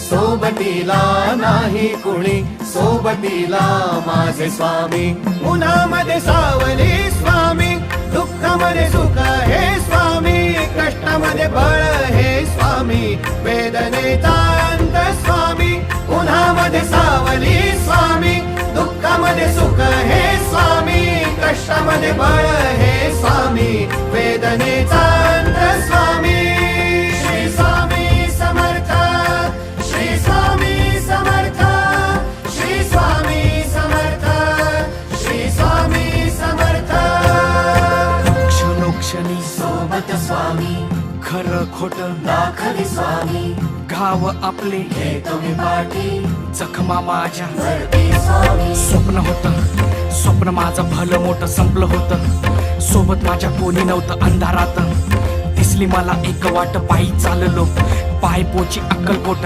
सोबतीला नाही कुणी, सोबतीला माझे स्वामी. उन्हामध्ये सावली स्वामी, दुःखामध्ये सुख हे स्वामी, कष्टामध्ये बळ हे स्वामी, वेदनेचा अंत स्वामी. उन्हामध्ये सावली स्वामी, दुःखामध्ये सुख हे स्वामी, कष्टामध्ये बळ हे स्वामी, वेदनेचा अंत स्वामी. श्री स्वामी समर्थ, श्री स्वामी समर्थ, श्री स्वामी समर्थ, श्री स्वामी समर्थ. क्षणोक्षणी सोबत स्वामी, खरं खोट दाखवी स्वामी, घाव आपले हे तुम्ही पाठी जखमा माझ्या. भरती स्वामी. स्वप्न होतं, स्वप्न माझं भलं मोठं संपलं होतं. सोबत माझ्या कोणी नव्हतं अंधारात. दिसली मला एक वाट, पायी चाललो पाय पोची अक्कलकोट.